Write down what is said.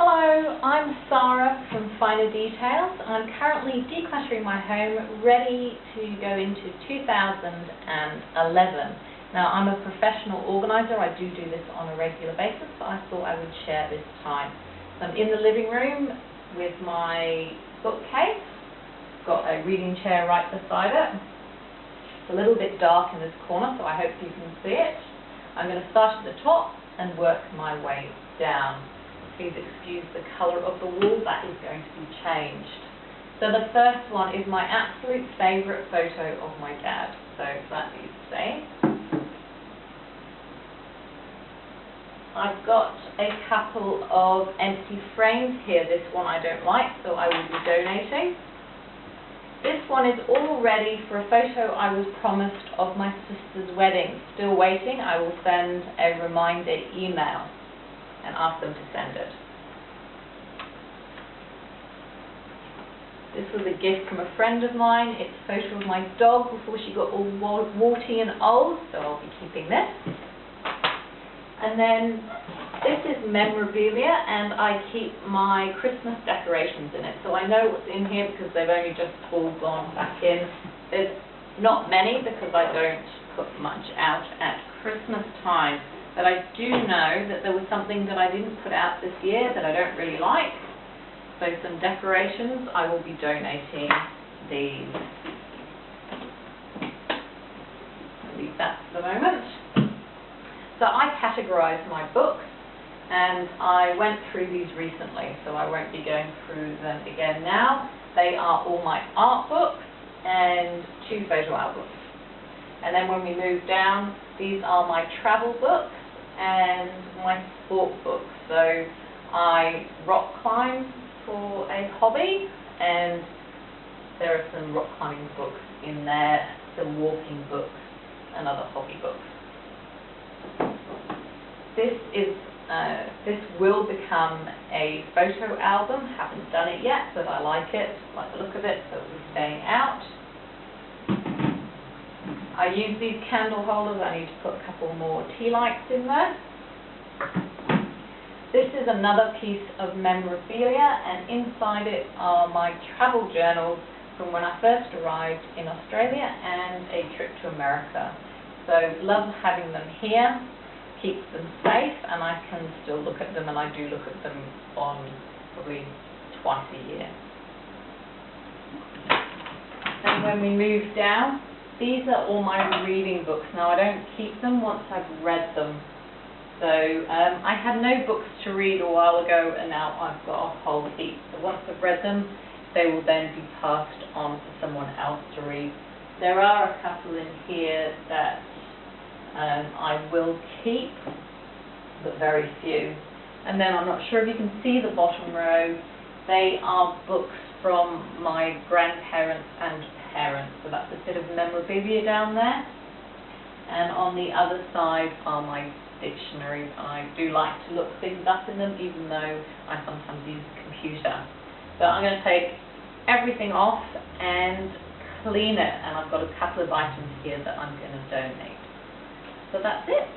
Hello, I'm Sara from Finer Details. I'm currently decluttering my home, ready to go into 2011. Now, I'm a professional organiser. I do this on a regular basis, but I thought I would share this time. So I'm in the living room with my bookcase. Got a reading chair right beside it. It's a little bit dark in this corner, so I hope you can see it. I'm going to start at the top and work my way down. Please excuse the colour of the wall, that is going to be changed. So the first one is my absolute favourite photo of my dad. So that is staying. I've got a couple of empty frames here. This one I don't like, so I will be donating. This one is all ready for a photo I was promised of my sister's wedding. Still waiting. I will send a reminder email and ask them to send it. This was a gift from a friend of mine. It's a photo of my dog before she got all warty and old, so I'll be keeping this. And then this is memorabilia, and I keep my Christmas decorations in it. So I know what's in here because they've only just all gone back in. There's not many because I don't put much out at Christmas time. But I do know that there was something that I didn't put out this year that I don't really like. So some decorations, I will be donating these. I'll leave that for the moment. So I categorised my books, and I went through these recently, so I won't be going through them again now. They are all my art books and 2 photo albums. And then when we move down, these are my travel books and my sport books. So I rock climb for a hobby, and there are some rock climbing books in there, some walking books and other hobby books. This will become a photo album. Haven't done it yet, but I like it, like the look of it, so it will be staying out. I use these candle holders. I need to put a couple more tea lights in there. This is another piece of memorabilia, and inside it are my travel journals from when I first arrived in Australia and a trip to America. So love having them here, keeps them safe, and I can still look at them, and I do look at them on probably twice a year. And when we move down, these are all my reading books. Now I don't keep them once I've read them. So I had no books to read a while ago, and now I've got a whole heap. So once I've read them, they will then be passed on to someone else to read. There are a couple in here that I will keep, but very few. And then I'm not sure if you can see the bottom row. They are books from my grandparents and parents. So that's a bit of memorabilia down there. And on the other side are my dictionaries. I do like to look things up in them, even though I sometimes use a computer. So I'm going to take everything off and clean it, and I've got a couple of items here that I'm going to donate. So that's it.